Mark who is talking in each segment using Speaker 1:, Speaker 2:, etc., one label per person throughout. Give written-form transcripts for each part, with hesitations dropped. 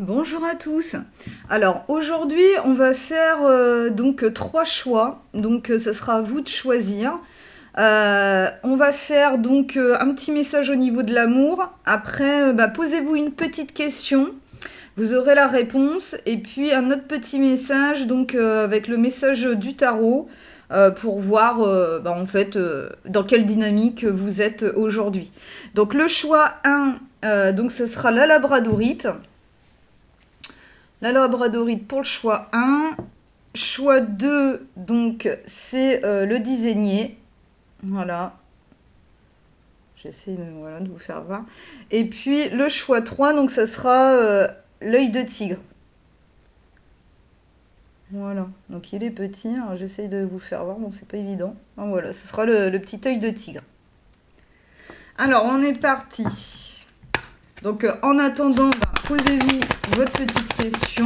Speaker 1: Bonjour à tous. Alors aujourd'hui, on va faire donc 3 choix. Donc ça sera à vous de choisir. On va faire donc un petit message au niveau de l'amour. Après, posez-vous une petite question. Vous aurez la réponse. Et puis un autre petit message donc avec le message du tarot pour voir en fait dans quelle dynamique vous êtes aujourd'hui. Donc le choix 1, donc ça sera la labradorite. La labradorite pour le choix 1. Choix 2, donc c'est le disénier. Voilà. J'essaie de vous faire voir. Et puis le choix 3, donc ça sera l'œil de tigre. Voilà. Donc il est petit. J'essaie de vous faire voir. Bon, c'est pas évident. Donc, voilà, ce sera le petit œil de tigre. Alors, on est parti. Donc en attendant, posez-vous votre petite question.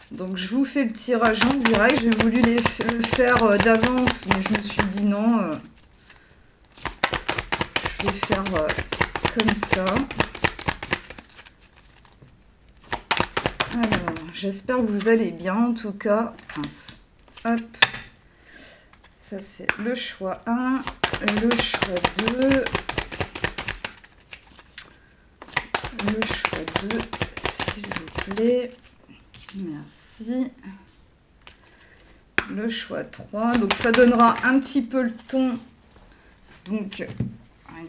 Speaker 1: Donc je vous fais le tirage en direct. J'ai voulu le faire d'avance, mais je me suis dit non. Je vais faire comme ça. Alors, j'espère que vous allez bien en tout cas. Hop. Ça c'est le choix 1, le choix 2. Le choix 2, s'il vous plaît. Merci. Le choix 3. Donc ça donnera un petit peu le ton. Donc,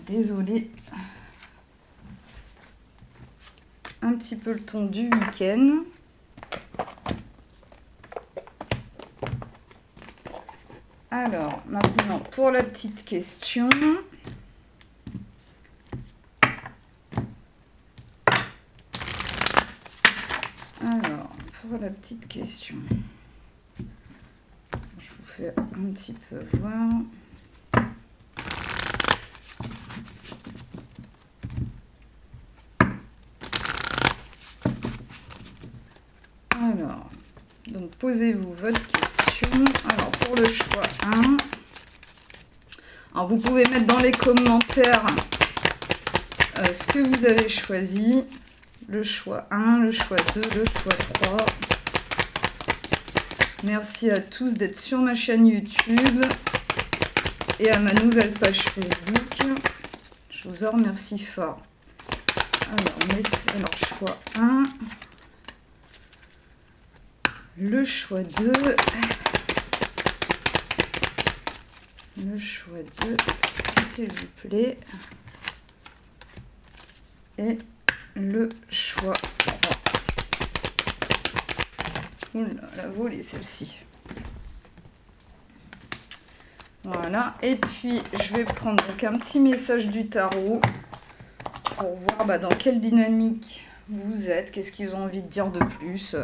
Speaker 1: désolée. Un petit peu le ton du week-end. Alors, maintenant, pour la petite question. Alors, pour la petite question. Je vous fais un petit peu voir. Alors, donc posez-vous votre question. Alors, pour le choix 1, alors vous pouvez mettre dans les commentaires ce que vous avez choisi. Le choix 1, le choix 2, le choix 3. Merci à tous d'être sur ma chaîne YouTube et à ma nouvelle page Facebook. Je vous en remercie fort. Alors choix 1. Le choix 2. Le choix 2, s'il vous plaît. Et le choix 3. Oula, la volée celle-ci. Voilà. Et puis, je vais prendre donc un petit message du tarot pour voir dans quelle dynamique vous êtes. Qu'est-ce qu'ils ont envie de dire de plus.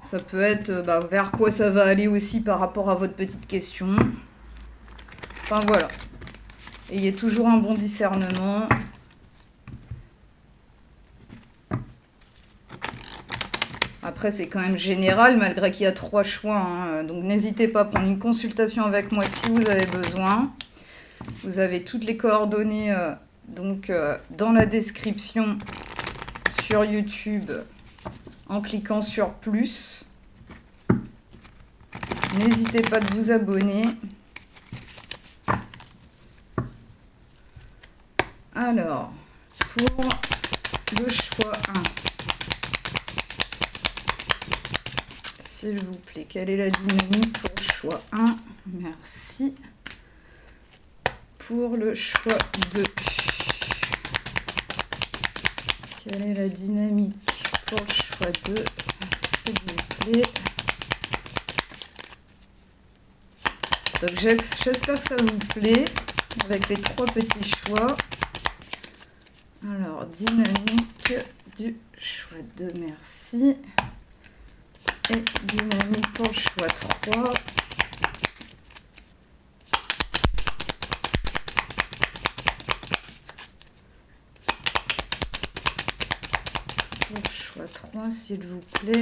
Speaker 1: Ça peut être vers quoi ça va aller aussi par rapport à votre petite question. Enfin, voilà. Ayez toujours un bon discernement. Après, c'est quand même général, malgré qu'il y a 3 choix. Donc, n'hésitez pas à prendre une consultation avec moi si vous avez besoin. Vous avez toutes les coordonnées dans la description sur YouTube en cliquant sur plus. N'hésitez pas de vous abonner. Alors, pour le choix 1. S'il vous plaît, quelle est la dynamique pour le choix 1? Merci. Pour le choix 2. Quelle est la dynamique pour le choix 2? S'il vous plaît. Donc j'espère que ça vous plaît avec les 3 petits choix. Alors, dynamique du choix 2, merci. Et dynamique pour le choix 3. Pour le choix 3, s'il vous plaît.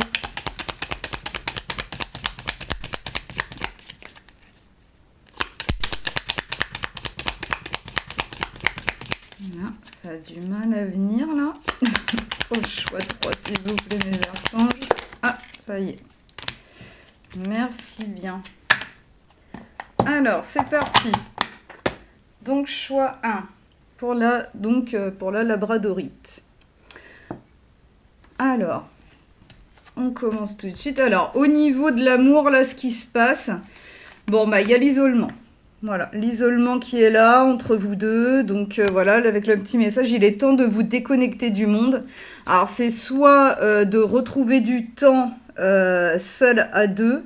Speaker 1: Voilà, Ça a du mal à venir, là. Oh, le choix 3, s'il vous plaît, mes archanges. Ah, ça y est. Merci bien. Alors, c'est parti. Donc, choix 1. Pour la labradorite. Alors, on commence tout de suite. Alors, au niveau de l'amour, là, ce qui se passe, bon, bah, il y a l'isolement. Voilà, l'isolement qui est là, entre vous deux. Donc, voilà, avec le petit message, il est temps de vous déconnecter du monde. Alors, c'est soit de retrouver du temps seul à deux,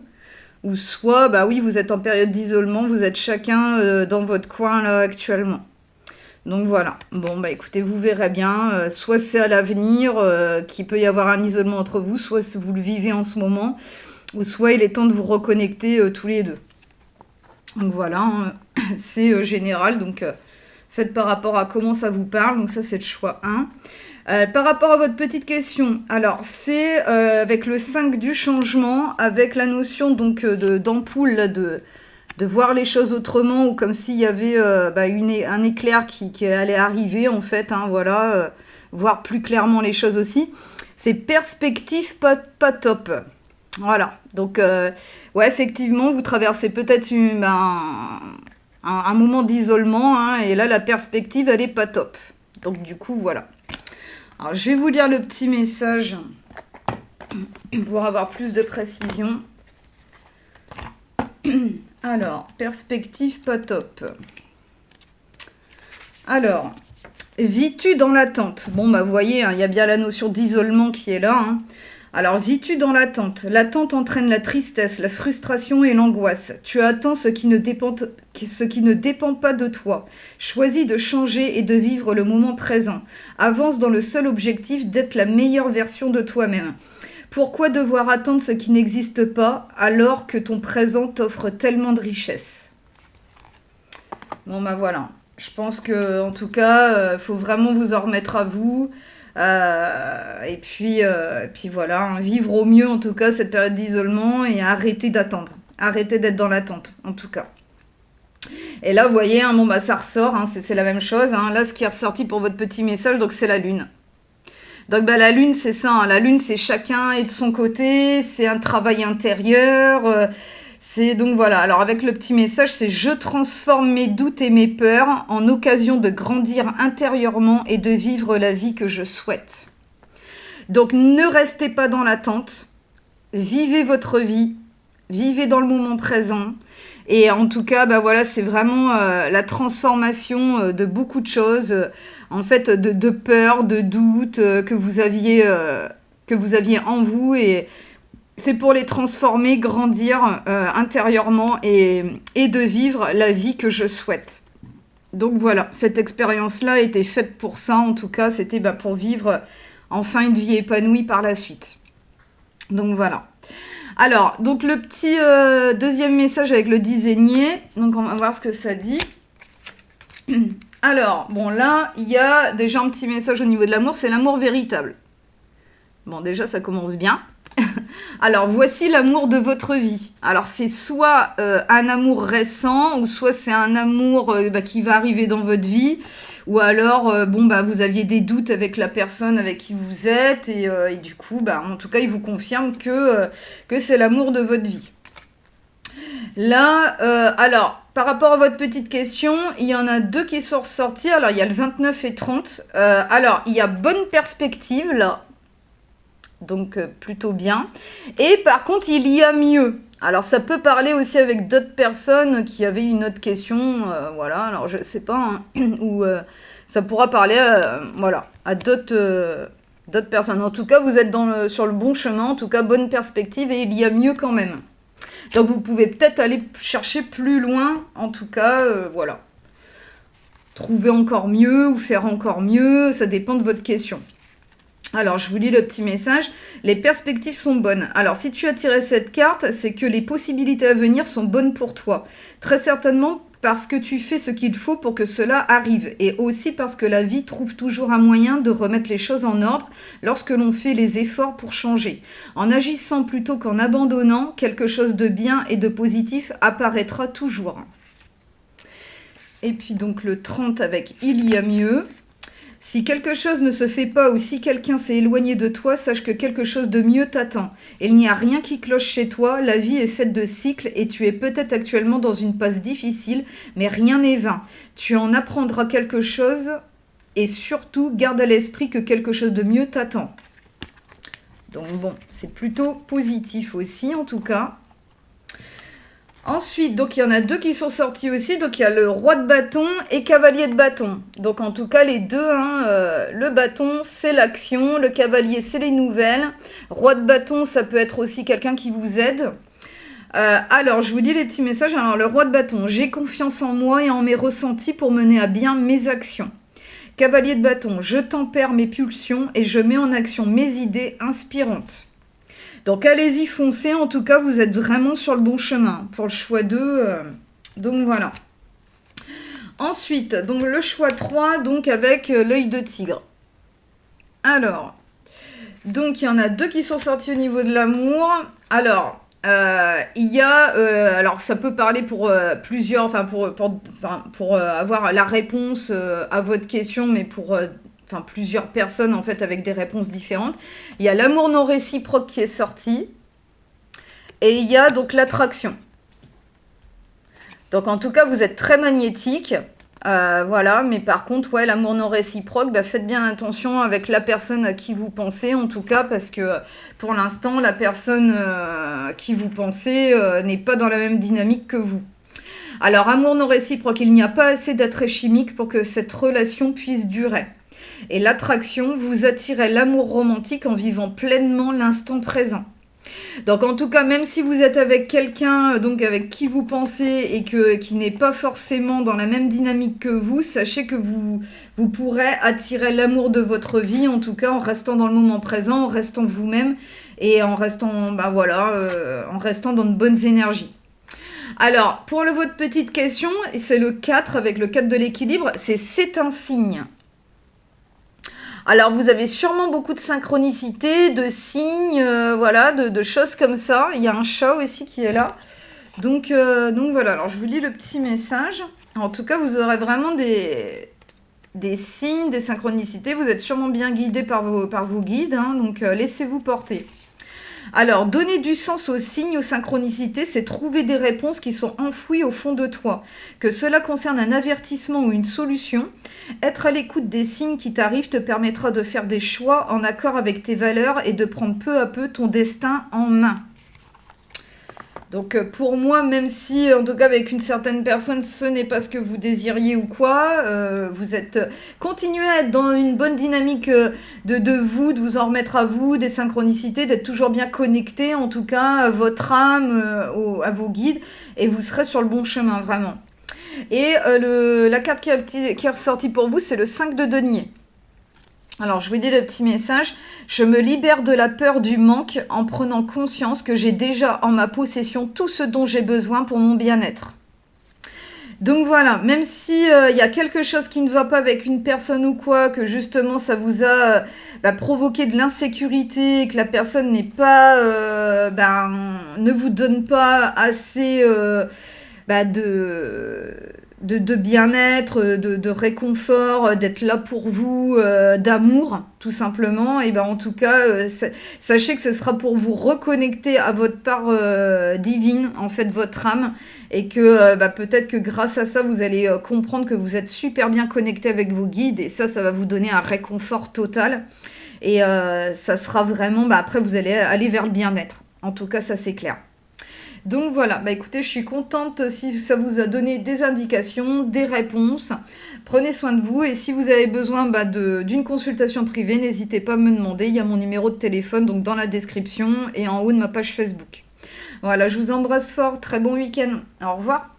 Speaker 1: ou soit, bah oui, vous êtes en période d'isolement, vous êtes chacun dans votre coin, là, actuellement. Donc voilà, bon bah écoutez, vous verrez bien, soit c'est à l'avenir qu'il peut y avoir un isolement entre vous, soit vous le vivez en ce moment, ou soit il est temps de vous reconnecter tous les deux. Donc voilà, hein, c'est général, donc faites par rapport à comment ça vous parle, donc ça c'est le choix 1. Par rapport à votre petite question, alors c'est avec le 5 du changement, avec la notion donc d'ampoule, de voir les choses autrement, ou comme s'il y avait un éclair qui allait arriver, en fait, hein, voilà, voir plus clairement les choses aussi. C'est perspective pas top. Voilà, donc, ouais, effectivement, vous traversez peut-être un moment d'isolement, hein, et là, la perspective, elle est pas top. Donc, du coup, voilà. Alors, je vais vous lire le petit message pour avoir plus de précision. Alors, perspective pas top. Alors, vis-tu dans l'attente? Bon, bah, vous voyez, hein, y a bien la notion d'isolement qui est là. Hein. Alors, vis-tu dans l'attente? L'attente entraîne la tristesse, la frustration et l'angoisse. Tu attends ce qui ne dépend pas de toi. Choisis de changer et de vivre le moment présent. Avance dans le seul objectif d'être la meilleure version de toi-même. Pourquoi devoir attendre ce qui n'existe pas alors que ton présent t'offre tellement de richesses? Bon, bah voilà. Je pense que, en tout cas, faut vraiment vous en remettre à vous. Et puis voilà, hein, vivre au mieux, en tout cas, cette période d'isolement et arrêter d'attendre. Arrêter d'être dans l'attente, en tout cas. Et là, vous voyez, hein, bon, bah, ça ressort, hein, c'est la même chose. Hein. Là, ce qui est ressorti pour votre petit message, donc c'est la lune. Donc bah, la lune, c'est ça, hein. La lune, c'est chacun est de son côté, c'est un travail intérieur, c'est donc voilà. Alors avec le petit message, c'est « Je transforme mes doutes et mes peurs en occasion de grandir intérieurement et de vivre la vie que je souhaite. » Donc ne restez pas dans l'attente, vivez votre vie, vivez dans le moment présent. Et en tout cas, bah voilà, c'est vraiment la transformation de beaucoup de choses, en fait, de peur, de doute que vous aviez en vous. Et c'est pour les transformer, grandir intérieurement et de vivre la vie que je souhaite. Donc voilà, cette expérience-là a été faite pour ça. En tout cas, c'était pour vivre enfin une vie épanouie par la suite. Donc voilà. Alors, donc le petit deuxième message avec le dizainier. Donc, on va voir ce que ça dit. Alors, bon, là, il y a déjà un petit message au niveau de l'amour. C'est l'amour véritable. Bon, déjà, ça commence bien. Alors, voici l'amour de votre vie. Alors, c'est soit un amour récent, ou soit c'est un amour qui va arriver dans votre vie. Ou alors, vous aviez des doutes avec la personne avec qui vous êtes, et du coup, en tout cas, il vous confirme que c'est l'amour de votre vie. Là, alors, par rapport à votre petite question, il y en a deux qui sont ressortis. Alors, il y a le 29 et 30. Alors, il y a bonne perspective, là. Donc, plutôt bien. Et par contre, il y a mieux. Alors, ça peut parler aussi avec d'autres personnes qui avaient une autre question. Voilà, alors je sais pas, hein, ou ça pourra parler à d'autres personnes. En tout cas, vous êtes sur le bon chemin. En tout cas, bonne perspective et il y a mieux quand même. Donc, vous pouvez peut-être aller chercher plus loin. En tout cas, voilà. Trouver encore mieux ou faire encore mieux. Ça dépend de votre question. Alors, je vous lis le petit message. Les perspectives sont bonnes. Alors, si tu as tiré cette carte, c'est que les possibilités à venir sont bonnes pour toi. Très certainement parce que tu fais ce qu'il faut pour que cela arrive. Et aussi parce que la vie trouve toujours un moyen de remettre les choses en ordre lorsque l'on fait les efforts pour changer. En agissant plutôt qu'en abandonnant, quelque chose de bien et de positif apparaîtra toujours. Et puis donc le 30 avec « Il y a mieux ». Si quelque chose ne se fait pas ou si quelqu'un s'est éloigné de toi, sache que quelque chose de mieux t'attend. Il n'y a rien qui cloche chez toi, la vie est faite de cycles et tu es peut-être actuellement dans une passe difficile, mais rien n'est vain. Tu en apprendras quelque chose et surtout garde à l'esprit que quelque chose de mieux t'attend. Donc bon, c'est plutôt positif aussi en tout cas. Ensuite, donc il y en a deux qui sont sortis aussi. Donc il y a le roi de bâton et cavalier de bâton. Donc en tout cas les deux, le bâton c'est l'action, le cavalier c'est les nouvelles. Roi de bâton ça peut être aussi quelqu'un qui vous aide. Alors je vous lis les petits messages. Alors le roi de bâton, j'ai confiance en moi et en mes ressentis pour mener à bien mes actions. Cavalier de bâton, je tempère mes pulsions et je mets en action mes idées inspirantes. Donc allez-y, foncez, en tout cas vous êtes vraiment sur le bon chemin pour le choix 2. Donc voilà. Ensuite, donc le choix 3, donc avec l'œil de tigre. Alors, donc il y en a deux qui sont sortis au niveau de l'amour. Alors, il y a, alors ça peut parler pour plusieurs, enfin pour avoir la réponse à votre question, mais pour plusieurs personnes en fait avec des réponses différentes. Il y a l'amour non réciproque qui est sorti et il y a donc l'attraction. Donc en tout cas vous êtes très magnétique, voilà, mais par contre ouais, l'amour non réciproque, faites bien attention avec la personne à qui vous pensez en tout cas, parce que pour l'instant la personne qui vous pensez n'est pas dans la même dynamique que vous. Alors amour non réciproque, il n'y a pas assez d'attrait chimique pour que cette relation puisse durer. Et l'attraction, vous attirez l'amour romantique en vivant pleinement l'instant présent. Donc en tout cas, même si vous êtes avec quelqu'un donc avec qui vous pensez et qui n'est pas forcément dans la même dynamique que vous, sachez que vous pourrez attirer l'amour de votre vie, en tout cas en restant dans le moment présent, en restant vous-même et en restant, en restant dans de bonnes énergies. Alors, pour votre petite question, c'est le 4 avec le 4 de l'équilibre, c'est un signe. Alors, vous avez sûrement beaucoup de synchronicité, de signes, de choses comme ça. Il y a un chat aussi qui est là. Donc voilà, alors je vous lis le petit message. En tout cas, vous aurez vraiment des signes, des synchronicités. Vous êtes sûrement bien guidé par vos guides, donc laissez-vous porter. Alors, donner du sens aux signes, aux synchronicités, c'est trouver des réponses qui sont enfouies au fond de toi. Que cela concerne un avertissement ou une solution, être à l'écoute des signes qui t'arrivent te permettra de faire des choix en accord avec tes valeurs et de prendre peu à peu ton destin en main. Donc pour moi, même si en tout cas avec une certaine personne, ce n'est pas ce que vous désiriez ou quoi, vous êtes continuez à être dans une bonne dynamique de vous en remettre à vous, des synchronicités, d'être toujours bien connecté en tout cas à votre âme, à vos guides, et vous serez sur le bon chemin vraiment. Et la carte qui est ressortie pour vous, c'est le 5 de denier. Alors, je vous lis le petit message. Je me libère de la peur du manque en prenant conscience que j'ai déjà en ma possession tout ce dont j'ai besoin pour mon bien-être. Donc voilà, même si y a quelque chose qui ne va pas avec une personne ou quoi, que justement ça vous a provoqué de l'insécurité, que la personne n'est pas, ne vous donne pas assez de bien-être, de réconfort, d'être là pour vous, d'amour, tout simplement. Et en tout cas, sachez que ce sera pour vous reconnecter à votre part divine, en fait, votre âme, et que peut-être que grâce à ça, vous allez comprendre que vous êtes super bien connecté avec vos guides, et ça va vous donner un réconfort total. Et ça sera vraiment, après, vous allez aller vers le bien-être. En tout cas, ça, c'est clair. Donc voilà, écoutez, je suis contente si ça vous a donné des indications, des réponses. Prenez soin de vous et si vous avez besoin d'une consultation privée, n'hésitez pas à me demander. Il y a mon numéro de téléphone donc dans la description et en haut de ma page Facebook. Voilà, je vous embrasse fort, très bon week-end. Au revoir.